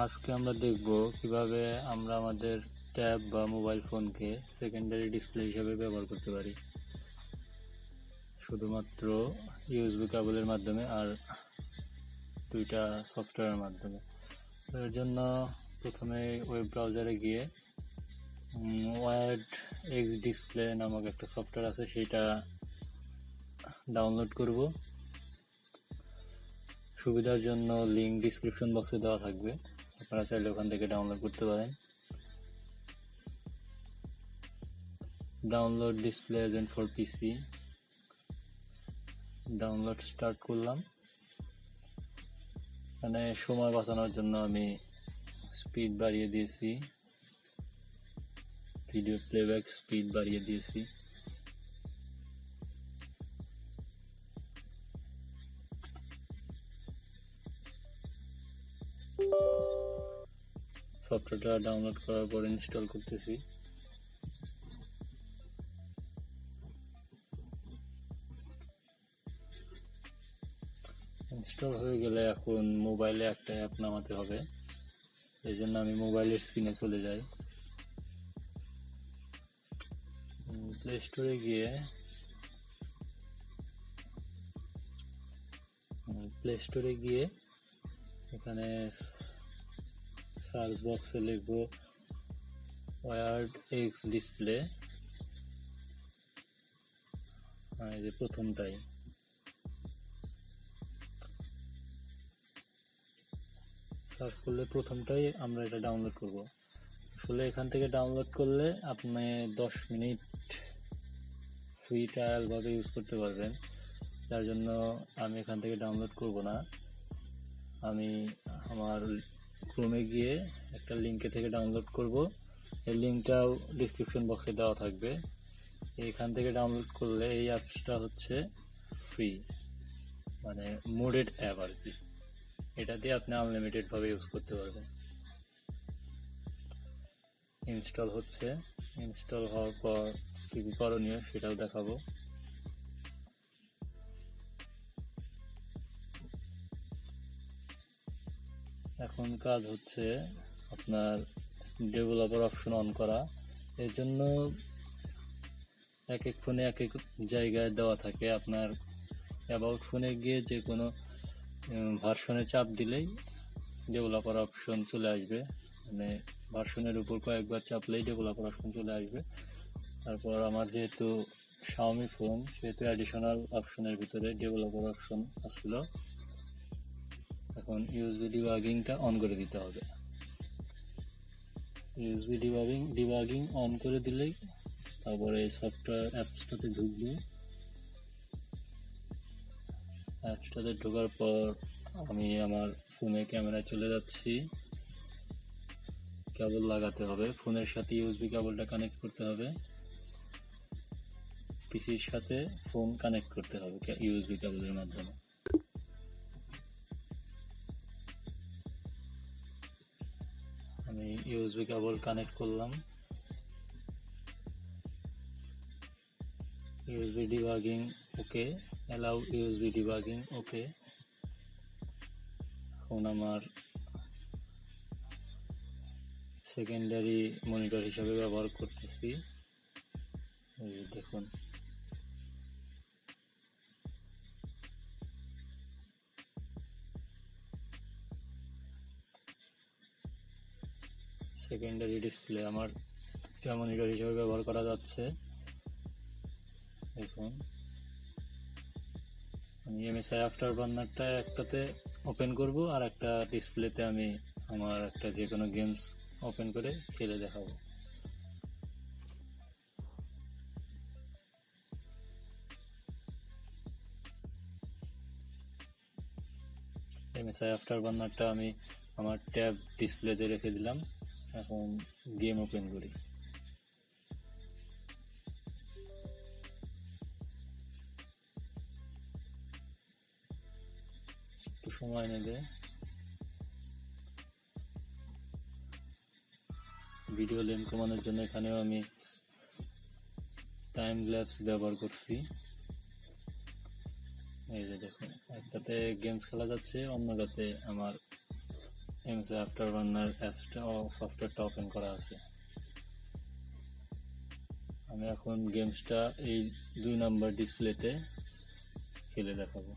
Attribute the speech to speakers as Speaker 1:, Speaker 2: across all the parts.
Speaker 1: আজকে আমরা দেখব কিভাবে আমরা আমাদের ট্যাব বা মোবাইল ফোনকে সেকেন্ডারি ডিসপ্লে হিসেবে ব্যবহার করতে পারি শুধুমাত্র ইউএসবি কেবলের মাধ্যমে আর দুইটা সফটওয়্যারের মাধ্যমে। তো এর জন্য প্রথমে ওয়েব ব্রাউজারে গিয়ে ওয়ার্ড xDisplay নামক একটা সফটওয়্যার আছে, সেটা ডাউনলোড করব। সুবিধার জন্য লিঙ্ক ডিসক্রিপশন বক্সে দেওয়া থাকবে, আপনারা চাইলে ওখান থেকে ডাউনলোড করতে পারেন। Download display agent for PC, download start করলাম। মানে সময় বাঁচানোর জন্য আমি স্পিড বাড়িয়ে দিয়েছি, ভিডিও প্লেব্যাক স্পিড বাড়িয়ে দিয়েছি। সফটওয়্যারটা ডাউনলোড করার পর ইনস্টল করতেছি। ইনস্টল হয়ে গেলে এখন মোবাইলে একটা অ্যাপ নামাতে হবে, এই জন্য আমি মোবাইলের স্ক্রিনে চলে যাই। প্লে স্টোরে গিয়ে এখানে সার্চ বক্সে লিখব ওয়ার্ড xDisplay, এই যে প্রথমটাই। সার্চ করলে প্রথমটাই আমরা এটা ডাউনলোড করব। আসলে এখান থেকে ডাউনলোড করলে আপনি 10 মিনিট ফ্রি ট্রায়াল ভাবে ইউজ করতে পারবেন, যার জন্য আমি এখান থেকে ডাউনলোড করব না। আমি আমার ক্রোমে গিয়ে একটা লিঙ্কে থেকে ডাউনলোড করব, এই লিঙ্কটাও ডিসক্রিপশন বক্সে দেওয়া থাকবে। এখান থেকে ডাউনলোড করলে এই অ্যাপসটা হচ্ছে ফ্রি, মানে মোডেড অ্যাপ আর কি। এটা দিয়ে আপনি আনলিমিটেড ভাবে ইউজ করতে পারবেন। ইনস্টল হচ্ছে, ইনস্টল হওয়ার পর কি কি করণীয় সেটাও দেখাবো। এখন কাজ হচ্ছে আপনার ডেভেলপার অপশন অন করা। এর জন্য এক এক ফোনে এক এক জায়গায় দেওয়া থাকে। আপনার অ্যাবাউট ফোনে গিয়ে যে কোনো ভার্সনে চাপ দিলেই ডেভেলপার অপশন চলে আসবে, মানে ভার্সনের উপর কয়েকবার চাপলেই ডেভেলপার অপশন চলে আসবে। তারপর আমার যেহেতু শাওমি ফোন, সেহেতু অ্যাডিশনাল অপশনের ভিতরে ডেভেলপার অপশন আসছিল। এখন ইউএসবি ডিবাগিংটা অন করে দিতে হবে। ইউএসবি ডিবাগিং অন করে দিলেই তারপরে সফটওয়্যার অ্যাপসটাতে ঢুকবে। অ্যাপসটাতে ঢোকার পর আমি আমার ফোনে ক্যামেরায় চলে যাচ্ছি। কেবল লাগাতে হবে, ফোনের সাথে ইউএসবি কেবলটা কানেক্ট করতে হবে, পিসির সাথে ফোন কানেক্ট করতে হবে ইউএসবি কেবলের মাধ্যমে। আমি ইউএসবি কেবল কানেক্ট করলাম। ইউএসবি ডিবাগিং ওকে, অ্যালাউ ইউএসবি ডিবাগিং ওকে। এখন আমার সেকেন্ডারি মনিটর হিসাবে ব্যবহার করতেছি। এই দেখুন, সেকেন্ডারি ডিসপ্লে আমার মনিটর হিসাবে ব্যবহার করা যাচ্ছে। দেখুন, আমি এমএসআই আফটার বার্নারটা একটাতে ওপেন করব, আর একটা ডিসপ্লেতে আমি আমার একটা যে কোনো গেমস ওপেন করে খেলে দেখাবো। এমএসআই আফটার বার্নারটা আমি আমার ট্যাব ডিসপ্লেতে রেখে দিলাম। এখন গেম ওপেন করি। একটু সময় নেবে। ভিডিও লেন্থ কমানোর জন্য এখানেও আমি টাইম ল্যাপস ব্যবহার করছি। এই যে দেখুন, একটাতে গেমস খেলা যাচ্ছে, অন্যটাতে আমার এমএসআই আফটারবার্নার অ্যাপসটা সফটওয়্যারটা ওপেন করা আছে। আমি এখন গেমসটা এই 2 নাম্বার ডিসপ্লেতে খেলে দেখাবো।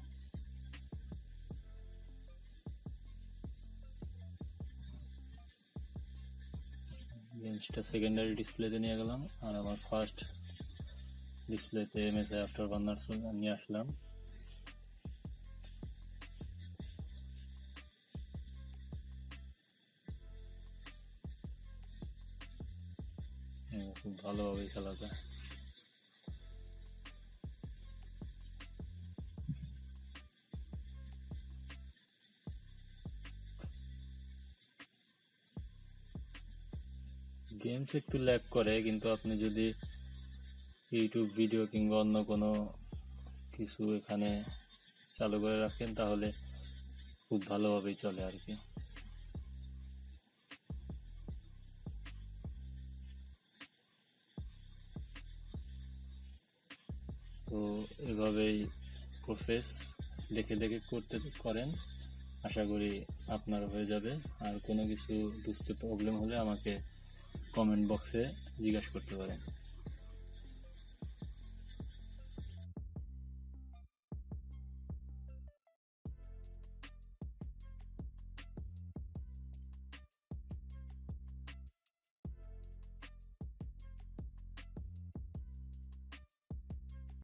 Speaker 1: গেমসটা সেকেন্ডারি ডিসপ্লেতে নিয়ে গেলাম আর আমার ফার্স্ট ডিসপ্লেতে এমএসআই আফটারবার্নার নিয়ে আসলাম। খুব ভালোভাবে খেলা যায়। গেমস একটু ল্যাগ করে, কিন্তু আপনি যদি ইউটিউব ভিডিও কিংবা অন্য কোনো কিছু এখানে চালু করে রাখেন তাহলে খুব ভালোভাবেই চলে আর কি। তো এভাবেই প্রসেস দেখে দেখে করেন, আশা করি আপনার হয়ে যাবে। আর কোনো কিছু বুঝতে প্রবলেম হলে আমাকে কমেন্ট বক্সে জিজ্ঞাসা করতে পারেন।